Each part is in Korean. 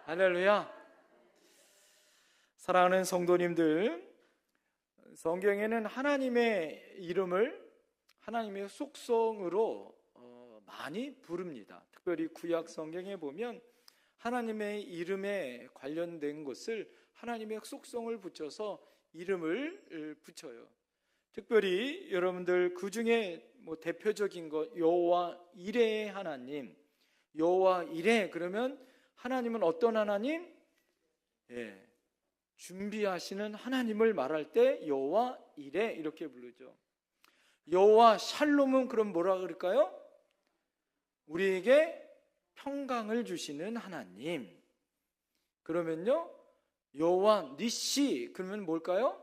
할렐루야. 사랑하는 성도님들, 성경에는 하나님의 이름을 하나님의 속성으로 많이 부릅니다. 특별히 구약 성경에 보면 하나님의 이름에 관련된 것을 하나님의 속성을 붙여서 이름을 붙여요. 특별히 여러분들 그 중에 대표적인 것, 여호와 이레의 하나님. 여호와 이레 그러면 하나님은 어떤 하나님? 준비하시는 하나님을 말할 때 여호와 이레 이렇게 부르죠. 여호와 샬롬은 그럼 뭐라 그럴까요? 우리에게 평강을 주시는 하나님. 그러면요, 여호와 니시 그러면 뭘까요?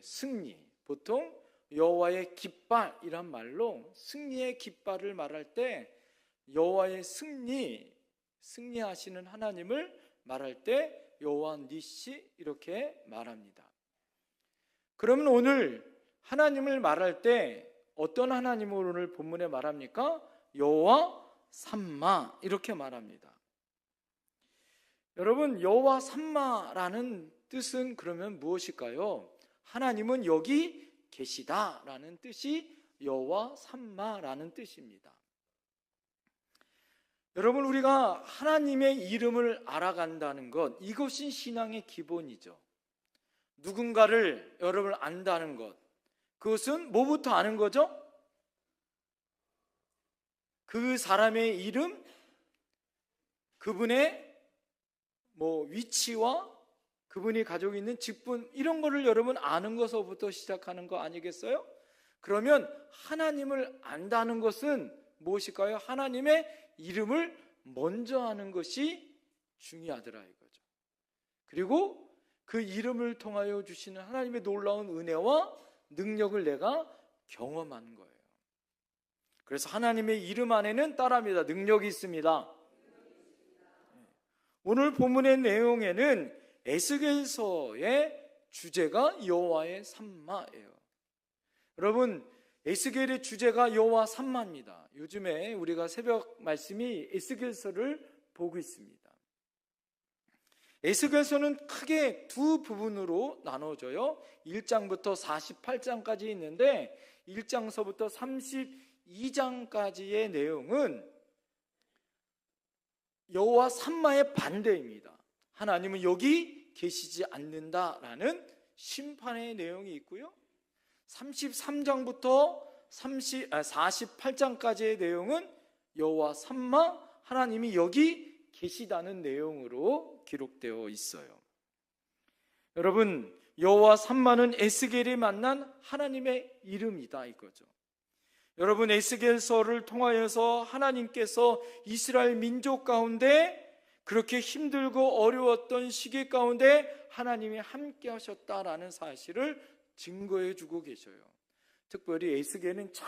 승리. 보통 여호와의 깃발 이란 말로 승리의 깃발을 말할 때 여호와의 승리하시는 하나님을 말할 때 여호와 니시 이렇게 말합니다. 그러면 오늘 하나님을 말할 때 어떤 하나님을 오늘 본문에 말합니까? 여호와 삼마 이렇게 말합니다. 여러분, 여호와 삼마라는 뜻은 그러면 무엇일까요? 하나님은 여기 계시다라는 뜻이 여호와 삼마라는 뜻입니다. 여러분, 우리가 하나님의 이름을 알아간다는 것, 이것이 신앙의 기본이죠. 누군가를 여러분 안다는 것, 그것은 뭐부터 아는 거죠? 그 사람의 이름, 그분의 위치와 그분이 가지고 있는 직분, 이런 거를 여러분 아는 것서부터 시작하는 거 아니겠어요? 그러면 하나님을 안다는 것은 무엇일까요? 하나님의 이름을 먼저 아는 것이 중요하더라 이거죠. 그리고 그 이름을 통하여 주시는 하나님의 놀라운 은혜와 능력을 내가 경험하는 거예요. 그래서 하나님의 이름 안에는 따라합니다. 능력이 있습니다. 오늘 본문의 내용에는 에스겔서의 주제가 여호와의 삼마예요. 여러분, 에스겔의 주제가 여호와 삼마입니다. 요즘에 우리가 새벽 말씀이 에스겔서를 보고 있습니다. 에스겔서는 크게 두 부분으로 나눠져요. 1장부터 48장까지 있는데 1장서부터 32장까지의 내용은 여호와 삼마의 반대입니다. 하나님은 여기 계시지 않는다라는 심판의 내용이 있고요. 33장부터 48장까지의 내용은 여호와 삼마, 하나님이 여기 계시다는 내용으로 기록되어 있어요. 여러분, 여호와 삼마는 에스겔이 만난 하나님의 이름이다 이거죠. 여러분, 에스겔서를 통하여서 하나님께서 이스라엘 민족 가운데 그렇게 힘들고 어려웠던 시기 가운데 하나님이 함께 하셨다라는 사실을 증거해 주고 계셔요. 특별히 에스겔은 참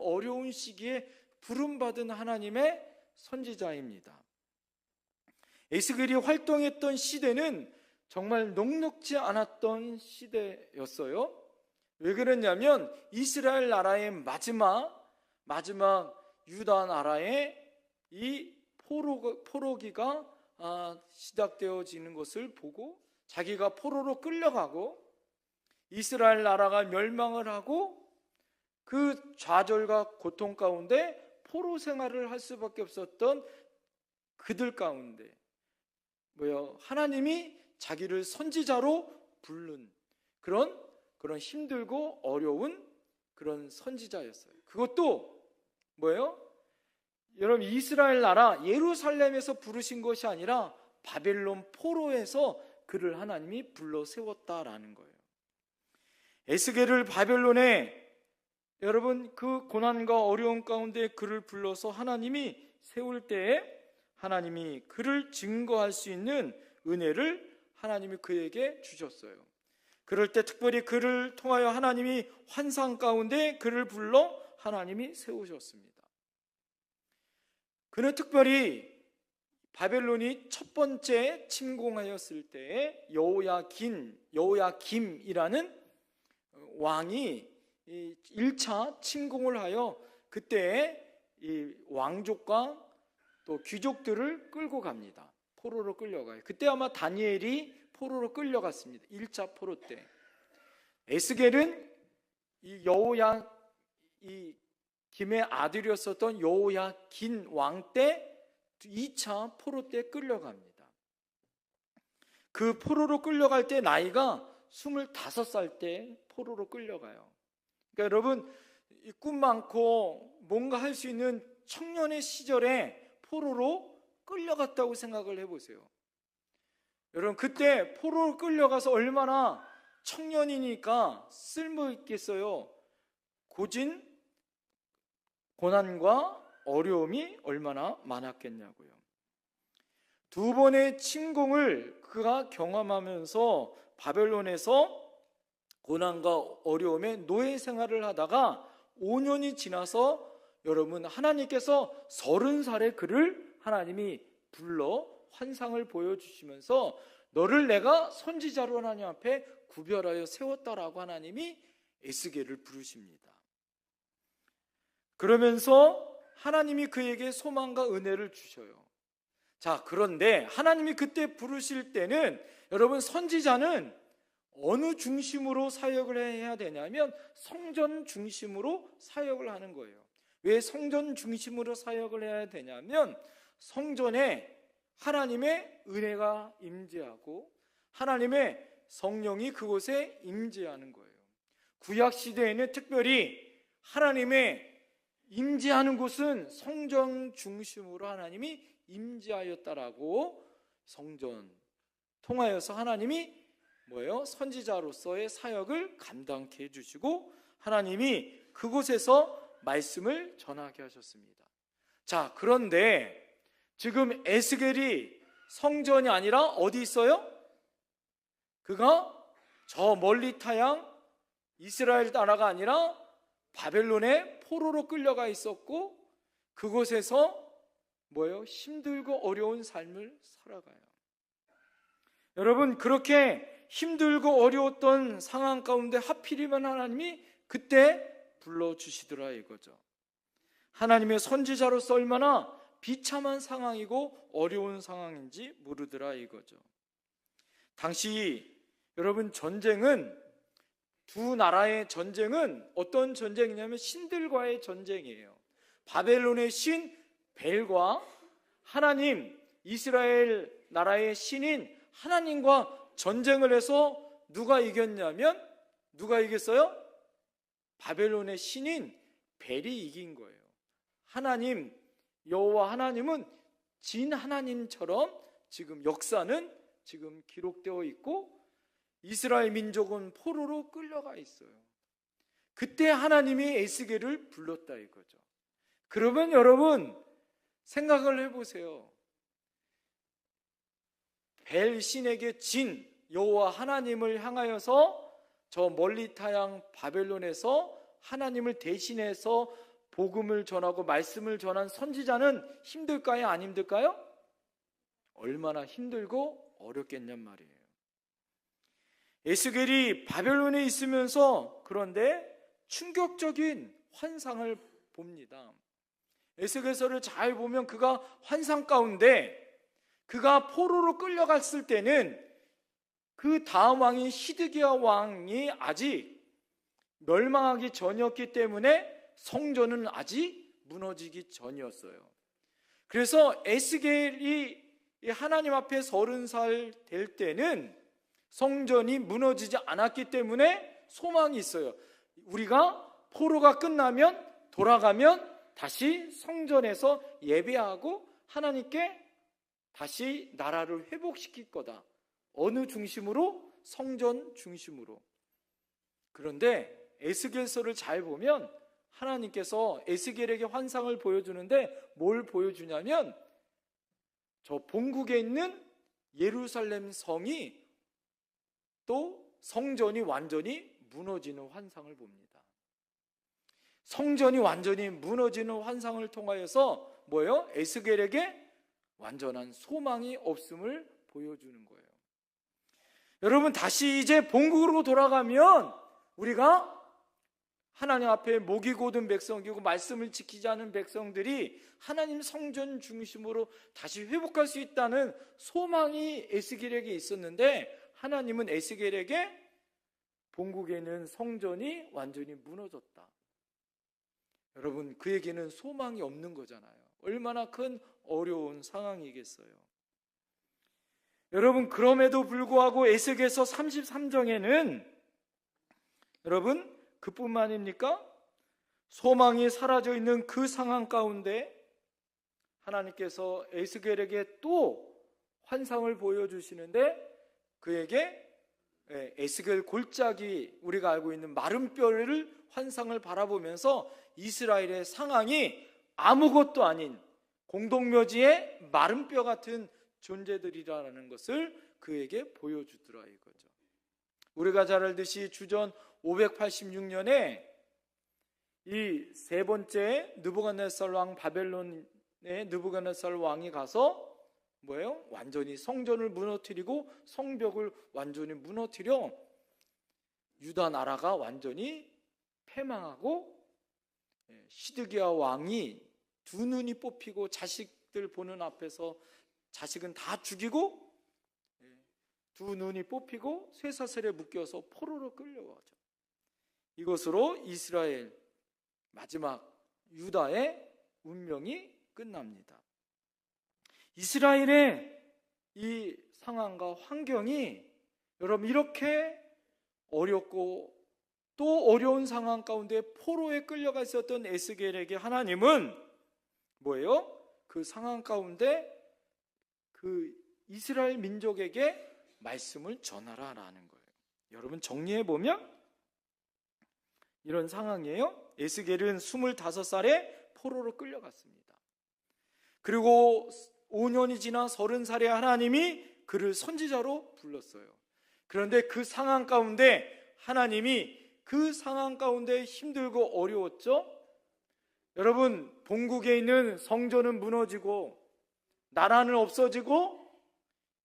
어려운 시기에 부름받은 하나님의 선지자입니다. 에스겔이 활동했던 시대는 정말 녹록지 않았던 시대였어요. 왜 그랬냐면 이스라엘 나라의 마지막 유다 나라의 이 포로기가 시작되어지는 것을 보고 자기가 포로로 끌려가고 이스라엘 나라가 멸망을 하고 그 좌절과 고통 가운데 포로 생활을 할 수밖에 없었던 그들 가운데 하나님이 자기를 선지자로 부른 그런 힘들고 어려운 그런 선지자였어요. 그것도 여러분, 이스라엘 나라 예루살렘에서 부르신 것이 아니라 바벨론 포로에서 그를 하나님이 불러 세웠다라는 거예요. 에스겔을 바벨론에 여러분 그 고난과 어려움 가운데 그를 불러서 하나님이 세울 때에 하나님이 그를 증거할 수 있는 은혜를 하나님이 그에게 주셨어요. 그럴 때 특별히 그를 통하여 하나님이 환상 가운데 그를 불러 하나님이 세우셨습니다. 그는 특별히 바벨론이 첫 번째 침공하였을 때에 여호야김이라는 왕이 1차 침공을 하여 그때 이 왕족과 또 귀족들을 끌고 갑니다. 포로로 끌려가요. 그때 아마 다니엘이 포로로 끌려갔습니다. 1차 포로 때. 에스겔은 이 김의 아들이었었던 여호야긴 왕 때 2차 포로 때 끌려갑니다. 그 포로로 끌려갈 때 나이가 25살 때 포로로 끌려가요. 그러니까 여러분, 꿈 많고 뭔가 할 수 있는 청년의 시절에 포로로 끌려갔다고 생각을 해보세요. 여러분, 그때 포로로 끌려가서 얼마나 청년이니까 쓸모 있겠어요. 고진 고난과 어려움이 얼마나 많았겠냐고요. 두 번의 침공을 그가 경험하면서 바벨론에서 고난과 어려움의 노예 생활을 하다가 5년이 지나서 여러분, 하나님께서 30살에 그를 하나님이 불러 환상을 보여주시면서 너를 내가 선지자로 하나님 앞에 구별하여 세웠다라고 하나님이 에스겔을 부르십니다. 그러면서 하나님이 그에게 소망과 은혜를 주셔요. 자, 그런데 하나님이 그때 부르실 때는 여러분, 선지자는 어느 중심으로 사역을 해야 되냐면 성전 중심으로 사역을 하는 거예요. 왜 성전 중심으로 사역을 해야 되냐면 성전에 하나님의 은혜가 임재하고 하나님의 성령이 그곳에 임재하는 거예요. 구약 시대에는 특별히 하나님의 임재하는 곳은 성전 중심으로 하나님이 임재하였다라고 성전 통하여서 하나님이 선지자로서의 사역을 감당케 해주시고 하나님이 그곳에서 말씀을 전하게 하셨습니다. 자, 그런데 지금 에스겔이 성전이 아니라 어디 있어요? 그가 저 멀리 타양 이스라엘 나라가 아니라 바벨론의 포로로 끌려가 있었고 그곳에서 힘들고 어려운 삶을 살아가요. 여러분, 그렇게 힘들고 어려웠던 상황 가운데 하필이면 하나님이 그때 불러주시더라 이거죠. 하나님의 선지자로서 얼마나 비참한 상황이고 어려운 상황인지 모르더라 이거죠. 당시 여러분, 두 나라의 전쟁은 어떤 전쟁이냐면 신들과의 전쟁이에요. 바벨론의 신 벨과 하나님 이스라엘 나라의 신인 하나님과 전쟁을 해서 누가 이겼냐면 누가 이겼어요? 바벨론의 신인 벨이 이긴 거예요. 하나님 여호와 하나님은 진 하나님처럼 지금 역사는 지금 기록되어 있고 이스라엘 민족은 포로로 끌려가 있어요. 그때 하나님이 에스겔을 불렀다 이거죠. 그러면 여러분 생각을 해보세요. 벨 신에게 진 여호와 하나님을 향하여서 저 멀리 타양 바벨론에서 하나님을 대신해서 복음을 전하고 말씀을 전한 선지자는 힘들까요? 안 힘들까요? 얼마나 힘들고 어렵겠냔 말이에요. 에스겔이 바벨론에 있으면서 그런데 충격적인 환상을 봅니다. 에스겔서를 잘 보면 그가 환상 가운데 그가 포로로 끌려갔을 때는 그 다음 왕인 시드기야 왕이 아직 멸망하기 전이었기 때문에 성전은 아직 무너지기 전이었어요. 그래서 에스겔이 하나님 앞에 30살 될 때는 성전이 무너지지 않았기 때문에 소망이 있어요. 우리가 포로가 끝나면 돌아가면 다시 성전에서 예배하고 하나님께 다시 나라를 회복시킬 거다. 어느 중심으로? 성전 중심으로. 그런데 에스겔서를 잘 보면 하나님께서 에스겔에게 환상을 보여주는데 뭘 보여주냐면 저 본국에 있는 예루살렘 성이 또 성전이 완전히 무너지는 환상을 봅니다. 성전이 완전히 무너지는 환상을 통하여서 에스겔에게 완전한 소망이 없음을 보여주는 거예요. 여러분, 다시 이제 본국으로 돌아가면 우리가 하나님 앞에 목이 곧은 백성이고 말씀을 지키지 않은 백성들이 하나님 성전 중심으로 다시 회복할 수 있다는 소망이 에스겔에게 있었는데, 하나님은 에스겔에게 본국에 있는 성전이 완전히 무너졌다. 여러분, 그에게는 소망이 없는 거잖아요. 얼마나 큰 어려운 상황이겠어요. 여러분, 그럼에도 불구하고 에스겔서 33장에는 여러분, 그뿐만입니까? 소망이 사라져 있는 그 상황 가운데 하나님께서 에스겔에게 또 환상을 보여주시는데, 그에게 에스겔 골짜기, 우리가 알고 있는 마른 뼈를 환상을 바라보면서 이스라엘의 상황이 아무것도 아닌 공동묘지의 마른 뼈 같은 존재들이라는 것을 그에게 보여주더라 이거죠. 우리가 잘 알듯이 주전 586년에 이 세 번째 느부갓네살 왕, 바벨론의 느부갓네살 왕이 가서 뭐예요? 완전히 성전을 무너뜨리고 성벽을 완전히 무너뜨려 유다 나라가 완전히 패망하고, 시드기야 왕이 두 눈이 뽑히고 자식들 보는 앞에서 자식은 다 죽이고 두 눈이 뽑히고 쇠사슬에 묶여서 포로로 끌려가죠. 이것으로 이스라엘 마지막 유다의 운명이 끝납니다. 이스라엘의 이 상황과 환경이 여러분 이렇게 어렵고 또 어려운 상황 가운데 포로에 끌려가 있었던 에스겔에게 하나님은 뭐예요? 그 상황 가운데 그 이스라엘 민족에게 말씀을 전하라라는 거예요. 여러분 정리해보면 이런 상황이에요. 에스겔은 25살에 포로로 끌려갔습니다. 그리고 5년이 지나 30살에 하나님이 그를 선지자로 불렀어요. 그런데 그 상황 가운데 하나님이 그 상황 가운데 힘들고 어려웠죠. 여러분, 본국에 있는 성전은 무너지고 나라는 없어지고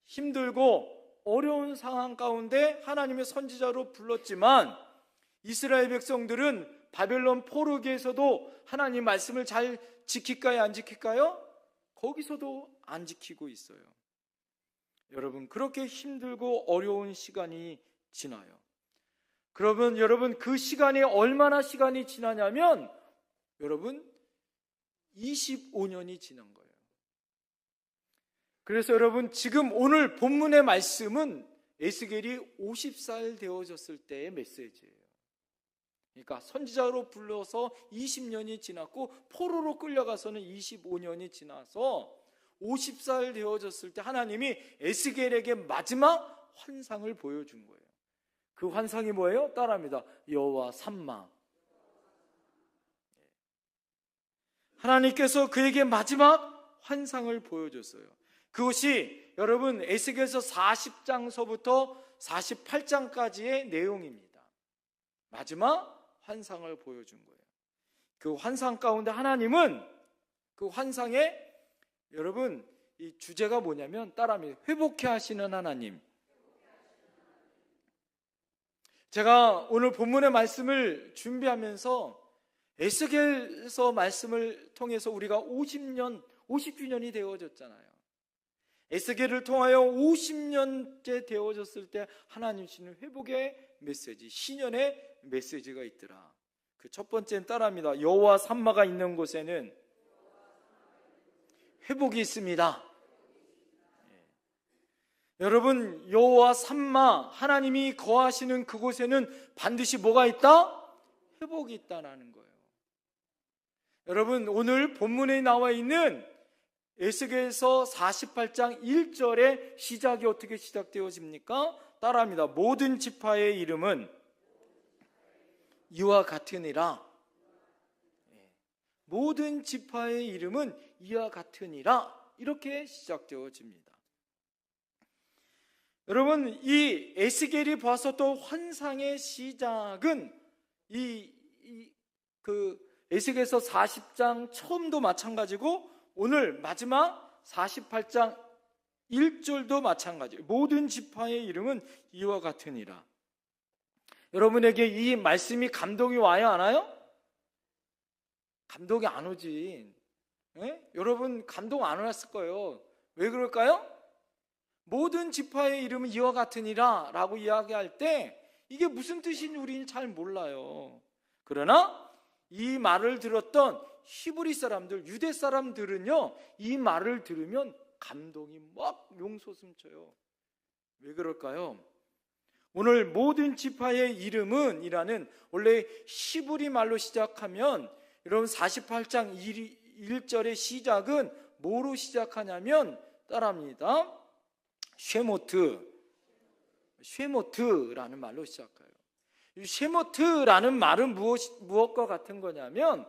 힘들고 어려운 상황 가운데 하나님의 선지자로 불렀지만, 이스라엘 백성들은 바벨론 포로기에서도 하나님 말씀을 잘 지킬까요? 안 지킬까요? 거기서도 안 지키고 있어요. 여러분, 그렇게 힘들고 어려운 시간이 지나요. 그러면 여러분, 그 시간이 얼마나 시간이 지나냐면 여러분 25년이 지난 거예요. 그래서 여러분, 지금 오늘 본문의 말씀은 에스겔이 50살 되어졌을 때의 메시지예요. 그러니까 선지자로 불러서 20년이 지났고 포로로 끌려가서는 25년이 지나서 50살 되어졌을 때 하나님이 에스겔에게 마지막 환상을 보여준 거예요. 그 환상이 뭐예요? 따라합니다. 여호와 삼마. 하나님께서 그에게 마지막 환상을 보여줬어요. 그것이 여러분 에스겔서 40장서부터 48장까지의 내용입니다. 마지막 환상을 보여준 거예요. 그 환상 가운데 하나님은 그 환상에 여러분 이 주제가 뭐냐면 따라합니다. 회복해 하시는 하나님. 제가 오늘 본문의 말씀을 준비하면서 에스겔서 말씀을 통해서 우리가 50주년이 되어졌잖아요. 에스겔을 통하여 50년째 되어졌을 때 하나님 주시는 회복의 메시지, 신년의 메시지가 있더라. 그 첫 번째는 따라합니다. 여호와 삼마가 있는 곳에는 회복이 있습니다. 여러분, 여호와 삼마, 하나님이 거하시는 그곳에는 반드시 뭐가 있다? 회복이 있다라는 거예요. 여러분, 오늘 본문에 나와 있는 에스겔서 48장 1절의 시작이 어떻게 시작되어집니까? 따라합니다. 모든 지파의 이름은 이와 같으니라. 모든 지파의 이름은 이와 같으니라. 이렇게 시작되어집니다. 여러분, 이 에스겔이 보았었던 환상의 시작은 에스겔서 40장 처음도 마찬가지고 오늘 마지막 48장 1절도 마찬가지예요. 모든 지파의 이름은 이와 같으니라. 여러분에게 이 말씀이 감동이 와요, 안 와요? 감동이 안 오지. 예? 여러분 감동 안 왔을 거예요. 왜 그럴까요? 모든 지파의 이름은 이와 같으니라 라고 이야기할 때 이게 무슨 뜻인지 우리는 잘 몰라요. 그러나 이 말을 들었던 히브리 사람들, 유대 사람들은요, 이 말을 들으면 감동이 막 용솟음쳐요. 왜 그럴까요? 오늘 모든 지파의 이름은 이라는 원래 히브리 말로 시작하면, 여러분 48장 1절의 시작은 뭐로 시작하냐면 따라합니다. 쉐모트라는 말로 시작해요. 이 쉐모트라는 말은 무엇과 같은 거냐면,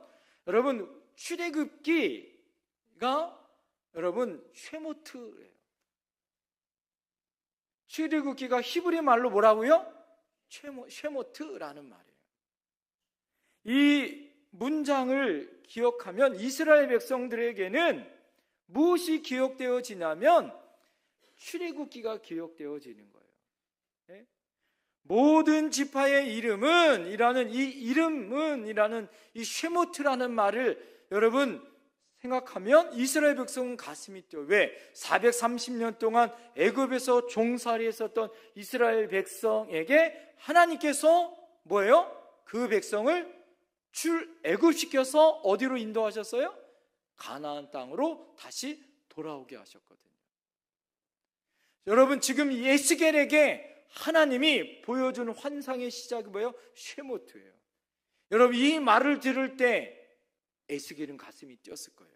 여러분 출애굽기가 여러분 쉐모트예요. 출애굽기가 히브리 말로 뭐라고요? 쉐모트라는 말이에요. 이 문장을 기억하면 이스라엘 백성들에게는 무엇이 기억되어지냐면 출애굽기가 기억되어지는 거예요. 네? 모든 지파의 이름은 이라는 이 쉐모트라는 말을 여러분 생각하면 이스라엘 백성은 가슴이 뛰어. 왜? 430년 동안 애굽에서 종살이 했었던 이스라엘 백성에게 하나님께서 뭐예요? 그 백성을 애굽시켜서 어디로 인도하셨어요? 가나안 땅으로 다시 돌아오게 하셨거든요. 여러분 지금 에스겔에게 하나님이 보여주는 환상의 시작이 뭐예요? 쉐모트예요. 여러분 이 말을 들을 때 에스겔은 가슴이 뛰었을 거예요.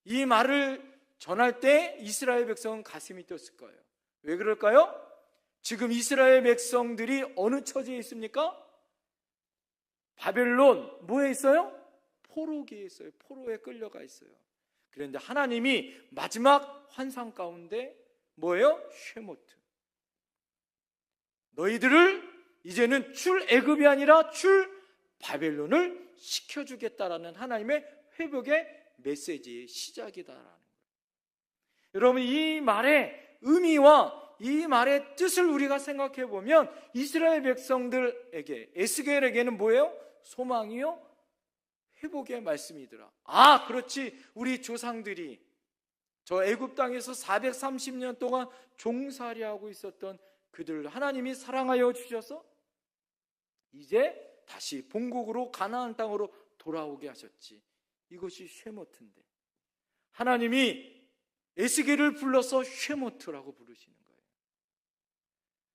이 말을 전할 때 이스라엘 백성은 가슴이 뛰었을 거예요. 왜 그럴까요? 지금 이스라엘 백성들이 어느 처지에 있습니까? 바벨론 뭐에 있어요? 포로기에 있어요. 포로에 끌려가 있어요. 그런데 하나님이 마지막 환상 가운데 뭐예요? 쉐모트. 너희들을 이제는 출애굽이 아니라 출바벨론을 시켜주겠다라는 하나님의 회복의 메시지의 시작이다라는 거예요. 여러분 이 말의 의미와 이 말의 뜻을 우리가 생각해 보면 이스라엘 백성들에게, 에스겔에게는 뭐예요? 소망이요? 회복의 말씀이더라. 아, 그렇지. 우리 조상들이 저 애굽 땅에서 430년 동안 종살이하고 있었던 그들을 하나님이 사랑하여 주셔서 이제 다시 본국으로 가나안 땅으로 돌아오게 하셨지. 이것이 쉐모트인데 하나님이 에스겔을 불러서 쉐모트라고 부르시는 거예요.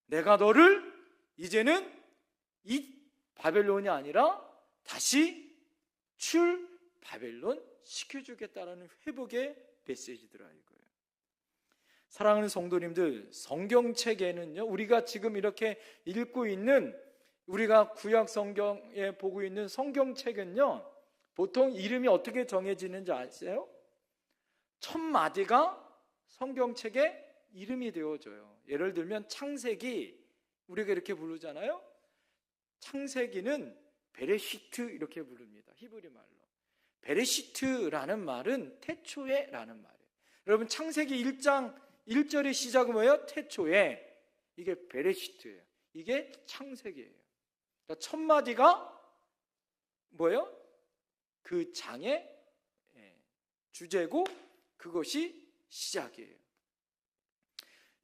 내가 너를 이제는 이 바벨론이 아니라 다시 바벨론 시켜주겠다라는 회복의 메시지더라 이거예요. 사랑하는 성도님들, 성경책에는요, 우리가 지금 이렇게 읽고 있는, 우리가 구약 성경에 보고 있는 성경책은요, 보통 이름이 어떻게 정해지는지 아세요? 첫 마디가 성경책의 이름이 되어져요. 예를 들면 창세기, 우리가 이렇게 부르잖아요. 창세기는 베레시트 이렇게 부릅니다. 히브리 말로. 베레시트라는 말은 태초에라는 말이에요. 여러분 창세기 1장 1절의 시작은 뭐예요? 태초에. 이게 베레시트예요. 이게 창세기예요. 그러니까 첫 마디가 뭐예요? 그 장의 주제고 그것이 시작이에요.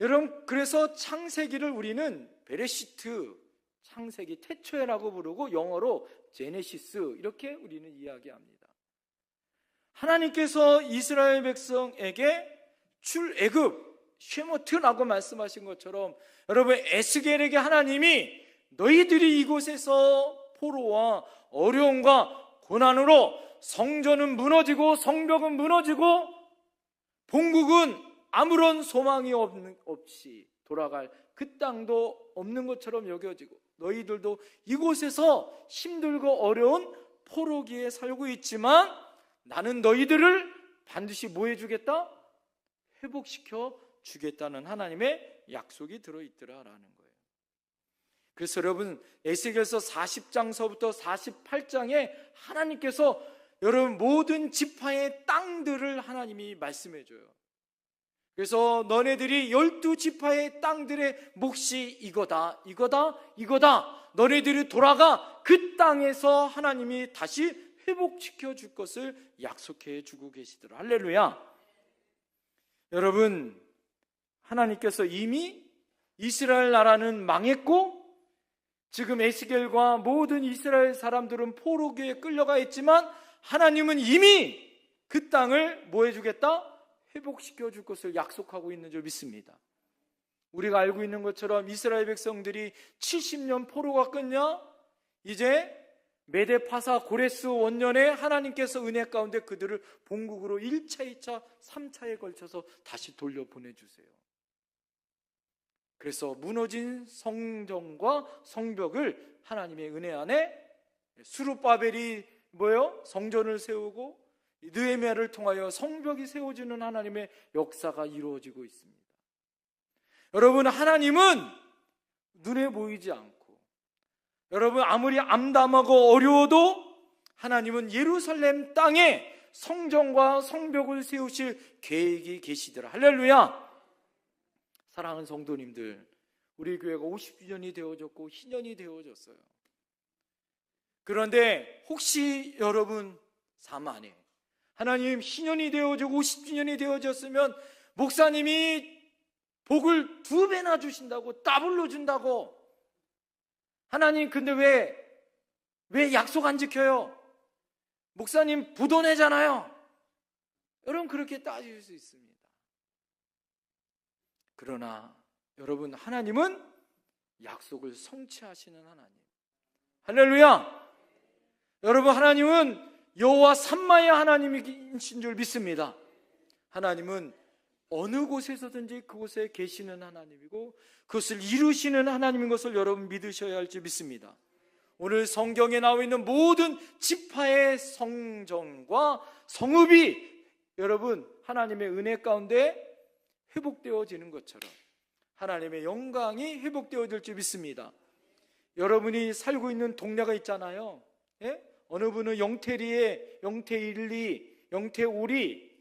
여러분 그래서 창세기를 우리는 베레시트, 창세기 태초에라고 부르고 영어로 제네시스 이렇게 우리는 이야기합니다. 하나님께서 이스라엘 백성에게 출애굽 쉐모트라고 말씀하신 것처럼 여러분 에스겔에게 하나님이 너희들이 이곳에서 포로와 어려움과 고난으로 성전은 무너지고 성벽은 무너지고 본국은 아무런 소망이 없이 돌아갈 그 땅도 없는 것처럼 여겨지고 너희들도 이곳에서 힘들고 어려운 포로기에 살고 있지만 나는 너희들을 반드시 뭐 해주겠다? 회복시켜 주겠다는 하나님의 약속이 들어있더라라는 거예요. 그래서 여러분 에스겔서 40장서부터 48장에 하나님께서 여러분 모든 지파의 땅들을 하나님이 말씀해 줘요. 그래서 너네들이 12지파의 땅들의 몫이 이거다, 이거다, 이거다. 너네들이 돌아가 그 땅에서 하나님이 다시 회복시켜 줄 것을 약속해 주고 계시더라. 할렐루야. 여러분, 하나님께서 이미 이스라엘 나라는 망했고 지금 에스겔과 모든 이스라엘 사람들은 포로기에 끌려가 있지만 하나님은 이미 그 땅을 뭐 해주겠다? 회복시켜 줄 것을 약속하고 있는 줄 믿습니다. 우리가 알고 있는 것처럼 이스라엘 백성들이 70년 포로가 끝냐? 이제 메데파사 고레스 원년에 하나님께서 은혜 가운데 그들을 본국으로 1차, 2차, 3차에 걸쳐서 다시 돌려보내주세요. 그래서 무너진 성전과 성벽을 하나님의 은혜 안에 스룹바벨이 뭐예요? 성전을 세우고 느헤미야를 통하여 성벽이 세워지는 하나님의 역사가 이루어지고 있습니다. 여러분, 하나님은 눈에 보이지 않고 여러분 아무리 암담하고 어려워도 하나님은 예루살렘 땅에 성전과 성벽을 세우실 계획이 계시더라. 할렐루야. 사랑하는 성도님들, 우리 교회가 50주년이 되어졌고 희년이 되어졌어요. 그런데 혹시 여러분 삶 안에 하나님 희년이 되어지고 50주년이 되어졌으면 목사님이 복을 2배나 주신다고, 더블로 준다고, 하나님 근데 왜 약속 안 지켜요? 목사님 부도내잖아요. 여러분 그렇게 따질 수 있습니다. 그러나 여러분, 하나님은 약속을 성취하시는 하나님. 할렐루야. 여러분, 하나님은 여호와 삼마의 하나님이신 줄 믿습니다. 하나님은 어느 곳에서든지 그곳에 계시는 하나님이고 그것을 이루시는 하나님인 것을 여러분 믿으셔야 할 줄 믿습니다. 오늘 성경에 나와 있는 모든 지파의 성전과 성읍이 여러분 하나님의 은혜 가운데 회복되어지는 것처럼 하나님의 영광이 회복되어질 줄 믿습니다. 여러분이 살고 있는 동네가 있잖아요. 예? 어느 분은 영태리에 영태일리, 영태오리,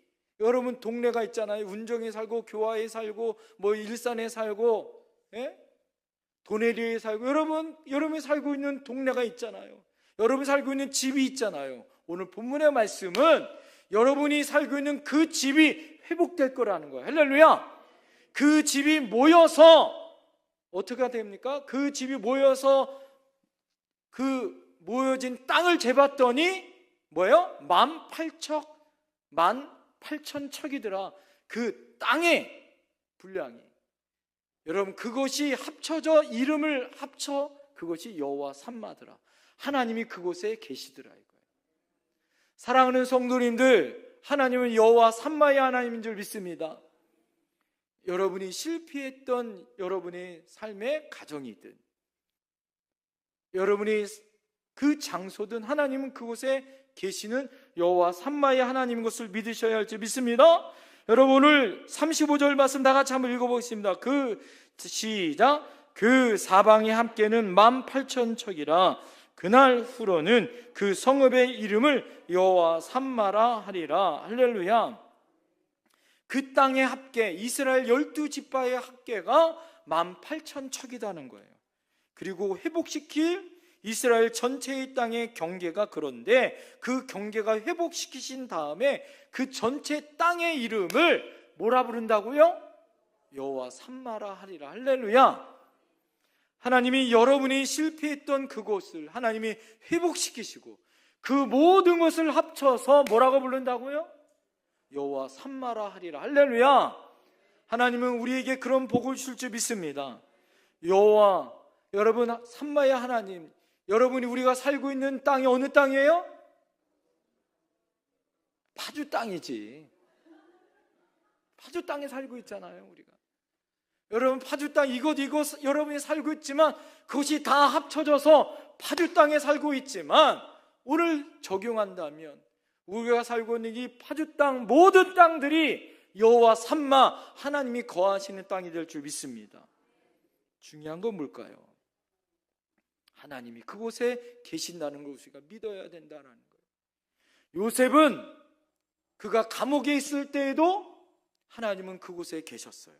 여러분 동네가 있잖아요. 운정에 살고 교화에 살고 뭐 일산에 살고, 예? 도내리에 살고, 여러분이 살고 있는 동네가 있잖아요. 여러분이 살고 있는 집이 있잖아요. 오늘 본문의 말씀은 여러분이 살고 있는 그 집이 회복될 거라는 거예요. 할렐루야. 그 집이 모여서 어떻게 됩니까? 그 집이 모여서 그 모여진 땅을 재봤더니 뭐예요? 18,000척이더라. 그 땅의 분량이. 여러분 그것이 합쳐져 이름을 합쳐 그것이 여호와 삼마더라. 하나님이 그곳에 계시더라 이거예요. 사랑하는 성도님들, 하나님은 여호와 삼마의 하나님인 줄 믿습니다. 여러분이 실패했던 여러분의 삶의 가정이든 여러분이 그 장소든 하나님은 그곳에 계시는 여호와 삼마의 하나님인 것을 믿으셔야 할지 믿습니다. 여러분 오늘 35절 말씀 다 같이 한번 읽어보겠습니다. 시작. 그 사방이 함께는 18,000척이라 그날 후로는 그 성읍의 이름을 여호와 삼마라 하리라. 할렐루야. 그 땅의 합계, 이스라엘 12지파의 합계가 18,000척이라는 거예요. 그리고 회복시킬 이스라엘 전체의 땅의 경계가 그런데 그 경계가 회복시키신 다음에 그 전체 땅의 이름을 뭐라 부른다고요? 여호와 삼마라 하리라. 할렐루야. 하나님이 여러분이 실패했던 그곳을 하나님이 회복시키시고 그 모든 것을 합쳐서 뭐라고 부른다고요? 여호와 삼마라 하리라. 할렐루야. 하나님은 우리에게 그런 복을 줄 줄 믿습니다. 여호와, 여러분 삼마의 하나님, 여러분이 우리가 살고 있는 땅이 어느 땅이에요? 파주 땅이지. 파주 땅에 살고 있잖아요 우리가. 여러분 파주 땅 이곳 여러분이 살고 있지만 그것이 다 합쳐져서 파주 땅에 살고 있지만 오늘 적용한다면 우리가 살고 있는 이 파주 땅 모든 땅들이 여호와 삼마 하나님이 거하시는 땅이 될 줄 믿습니다. 중요한 건 뭘까요? 하나님이 그곳에 계신다는 것을 우리가 믿어야 된다는 거예요. 요셉은 그가 감옥에 있을 때에도 하나님은 그곳에 계셨어요.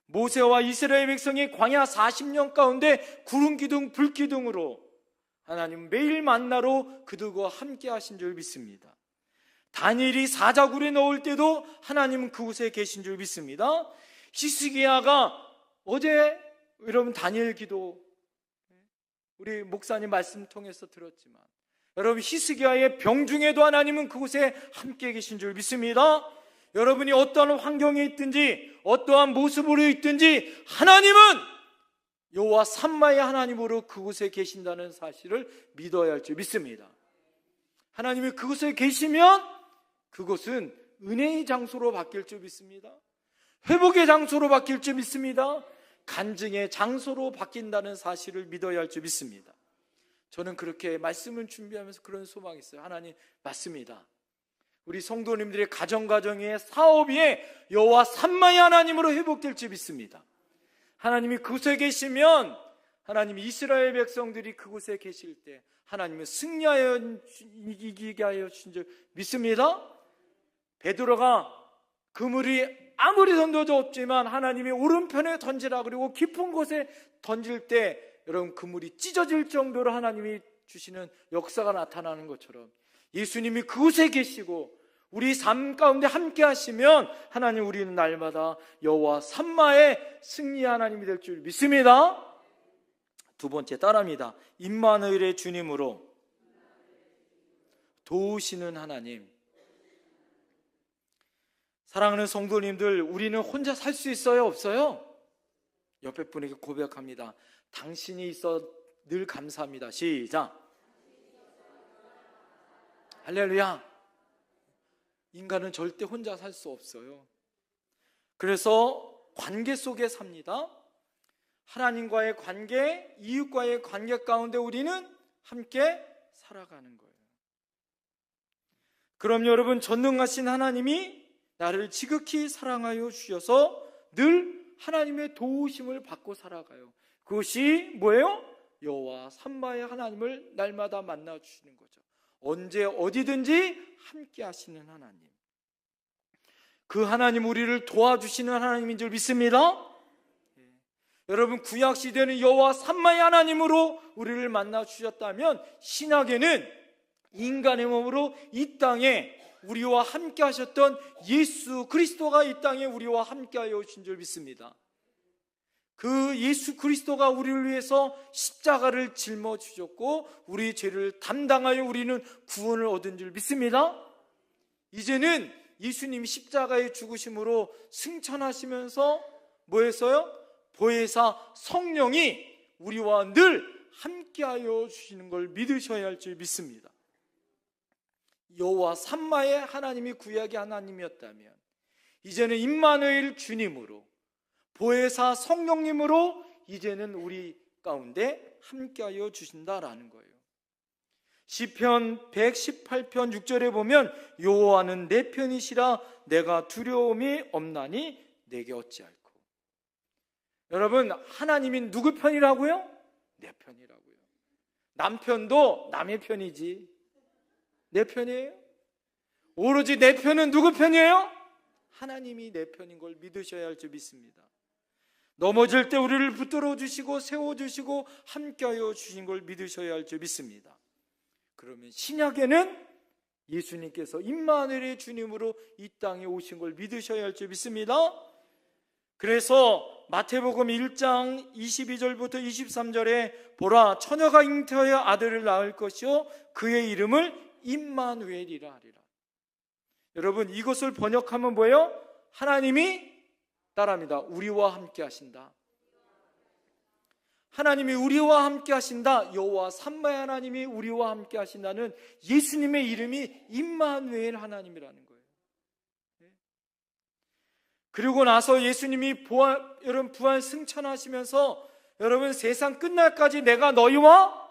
모세와 이스라엘 백성이 광야 40년 가운데 구름 기둥 불 기둥으로 하나님 매일 만나로 그들과 함께 하신 줄 믿습니다. 다니엘이 사자굴에 넣을 때도 하나님은 그곳에 계신 줄 믿습니다. 히스기야가 어제 여러분 다니엘 기도 우리 목사님 말씀 통해서 들었지만 여러분 히스기야의 병중에도 하나님은 그곳에 함께 계신 줄 믿습니다. 여러분이 어떠한 환경에 있든지 어떠한 모습으로 있든지 하나님은 여호와 삼마의 하나님으로 그곳에 계신다는 사실을 믿어야 할 줄 믿습니다. 하나님이 그곳에 계시면 그곳은 은혜의 장소로 바뀔 줄 믿습니다. 회복의 장소로 바뀔 줄 믿습니다. 간증의 장소로 바뀐다는 사실을 믿어야 할 줄 믿습니다. 저는 그렇게 말씀을 준비하면서 그런 소망이 있어요. 하나님 맞습니다. 우리 성도님들의 가정의 사업이 여호와 삼마의 하나님으로 회복될 줄 믿습니다. 하나님이 그곳에 계시면 하나님이 이스라엘 백성들이 그곳에 계실 때 하나님은 승리하여 이기게 하여 주신 줄 믿습니다. 베드로가 그물이 아무리 던져도 없지만 하나님이 오른편에 던지라 그리고 깊은 곳에 던질 때 여러분 그물이 찢어질 정도로 하나님이 주시는 역사가 나타나는 것처럼 예수님이 그곳에 계시고 우리 삶 가운데 함께 하시면 하나님 우리는 날마다 여호와 삼마의 승리 하나님이 될 줄 믿습니다. 두 번째 따라합니다. 임마누엘의 주님으로 도우시는 하나님. 사랑하는 성도님들, 우리는 혼자 살 수 있어요? 없어요? 옆에 분에게 고백합니다. 당신이 있어 늘 감사합니다. 시작. 할렐루야. 인간은 절대 혼자 살 수 없어요. 그래서 관계 속에 삽니다. 하나님과의 관계, 이웃과의 관계 가운데 우리는 함께 살아가는 거예요. 그럼 여러분, 전능하신 하나님이 나를 지극히 사랑하여 주셔서 늘 하나님의 도우심을 받고 살아가요. 그것이 뭐예요? 여호와 삼마의 하나님을 날마다 만나 주시는 거죠. 언제 어디든지 함께 하시는 하나님. 그 하나님 우리를 도와주시는 하나님인 줄 믿습니다. 여러분 구약 시대는 여호와 삼마의 하나님으로 우리를 만나 주셨다면 신약에는 인간의 몸으로 이 땅에 우리와 함께 하셨던 예수 그리스도가 이 땅에 우리와 함께 하여 오신 줄 믿습니다. 그 예수 그리스도가 우리를 위해서 십자가를 짊어지셨고 우리의 죄를 담당하여 우리는 구원을 얻은 줄 믿습니다. 이제는 예수님이 십자가의 죽으심으로 승천하시면서 뭐 했어요? 보혜사 성령이 우리와 늘 함께하여 주시는 걸 믿으셔야 할 줄 믿습니다. 여호와 삼마의 하나님이 구약의 하나님이었다면 이제는 임마누엘 주님으로 보혜사 성령님으로 이제는 우리 가운데 함께하여 주신다라는 거예요. 시편 118편 6절에 보면 여호와는 내 편이시라 내가 두려움이 없나니 내게 어찌할꼬. 여러분 하나님이 누구 편이라고요? 내 편이라고요. 남편도 남의 편이지 내 편이에요? 오로지 내 편은 누구 편이에요? 하나님이 내 편인 걸 믿으셔야 할 줄 믿습니다. 넘어질 때 우리를 붙들어 주시고 세워주시고 함께하여 주신 걸 믿으셔야 할 줄 믿습니다. 그러면 신약에는 예수님께서 임마누엘의 주님으로 이 땅에 오신 걸 믿으셔야 할 줄 믿습니다. 그래서 마태복음 1장 22절부터 23절에 보라 처녀가 잉태하여 아들을 낳을 것이요 그의 이름을 임마누엘이라 하리라. 여러분 이것을 번역하면 뭐예요? 하나님이 따라합니다. 우리와 함께 하신다. 하나님이 우리와 함께 하신다. 여호와 삼마의 하나님이 우리와 함께 하신다는 예수님의 이름이 임마누엘 하나님이라는 거예요. 그리고 나서 예수님이 여러분 부활 승천하시면서 여러분 세상 끝날까지 내가 너희와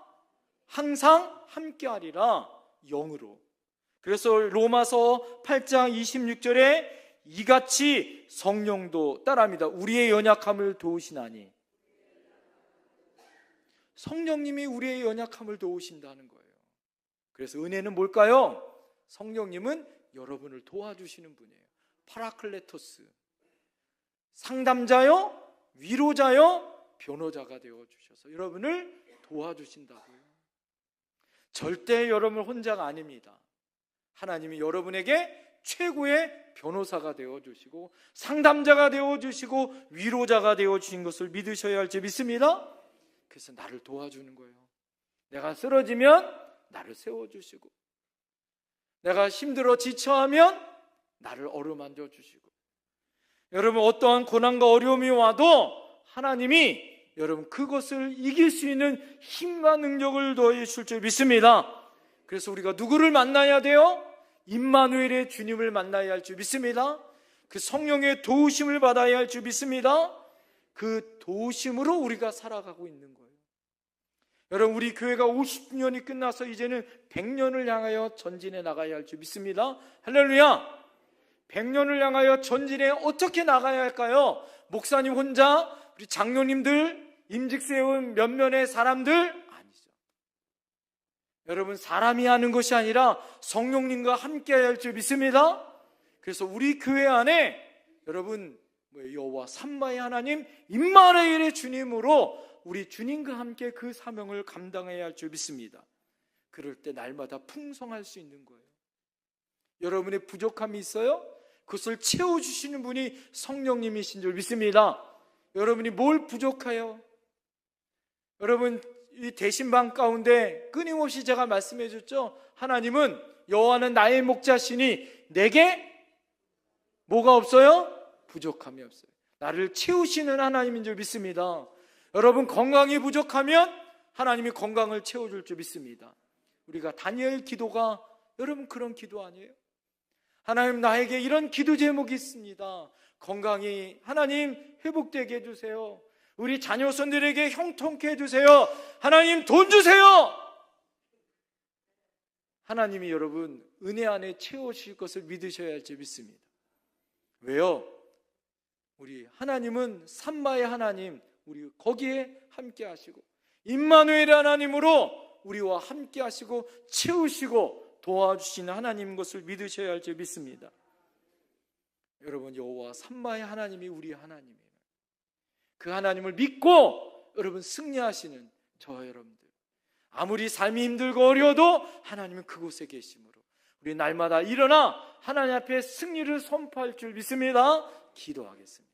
항상 함께 하리라. 영으로. 그래서 로마서 8장 26절에 이같이 성령도 따라합니다. 우리의 연약함을 도우시나니. 성령님이 우리의 연약함을 도우신다는 거예요. 그래서 은혜는 뭘까요? 성령님은 여러분을 도와주시는 분이에요. 파라클레토스, 상담자요, 위로자요, 변호자가 되어주셔서 여러분을 도와주신다고요. 절대 여러분 혼자가 아닙니다. 하나님이 여러분에게 최고의 변호사가 되어주시고 상담자가 되어주시고 위로자가 되어주신 것을 믿으셔야 할 줄 믿습니다. 그래서 나를 도와주는 거예요. 내가 쓰러지면 나를 세워주시고, 내가 힘들어 지쳐하면 나를 어루만져 주시고, 여러분 어떠한 고난과 어려움이 와도 하나님이 여러분 그것을 이길 수 있는 힘과 능력을 더해 주실 줄 믿습니다. 그래서 우리가 누구를 만나야 돼요? 임마누엘의 주님을 만나야 할 줄 믿습니다. 그 성령의 도우심을 받아야 할 줄 믿습니다. 그 도우심으로 우리가 살아가고 있는 거예요. 여러분 우리 교회가 50년이 끝나서 이제는 100년을 향하여 전진해 나가야 할 줄 믿습니다. 할렐루야. 100년을 향하여 전진해 어떻게 나가야 할까요? 목사님 혼자, 우리 장로님들, 임직 세운 몇몇의 사람들 아니죠. 여러분 사람이 하는 것이 아니라 성령님과 함께 할 줄 믿습니다. 그래서 우리 교회 안에 여러분 여호와 삼마의 하나님 임마누엘의 주님으로 우리 주님과 함께 그 사명을 감당해야 할 줄 믿습니다. 그럴 때 날마다 풍성할 수 있는 거예요. 여러분의 부족함이 있어요? 그것을 채워주시는 분이 성령님이신 줄 믿습니다. 여러분이 뭘 부족해요? 여러분 이 대신방 가운데 끊임없이 제가 말씀해 줬죠. 하나님은 여호와는 나의 목자시니 내게 뭐가 없어요? 부족함이 없어요. 나를 채우시는 하나님인 줄 믿습니다. 여러분 건강이 부족하면 하나님이 건강을 채워줄 줄 믿습니다. 우리가 다니엘 기도가 여러분 그런 기도 아니에요? 하나님 나에게 이런 기도 제목이 있습니다. 건강이 하나님 회복되게 해주세요. 우리 자녀손들에게 형통케 해주세요. 하나님 돈 주세요. 하나님이 여러분 은혜 안에 채워주실 것을 믿으셔야 할 줄 믿습니다. 왜요? 우리 하나님은 삼마의 하나님, 우리 거기에 함께 하시고 임마누엘 하나님으로 우리와 함께 하시고 채우시고 도와주시는 하나님인 것을 믿으셔야 할 줄 믿습니다. 여러분 여호와 삼마의 하나님이 우리 하나님이에요. 그 하나님을 믿고 여러분 승리하시는 저와 여러분들, 아무리 삶이 힘들고 어려워도 하나님은 그곳에 계심으로 우리 날마다 일어나 하나님 앞에 승리를 선포할 줄 믿습니다. 기도하겠습니다.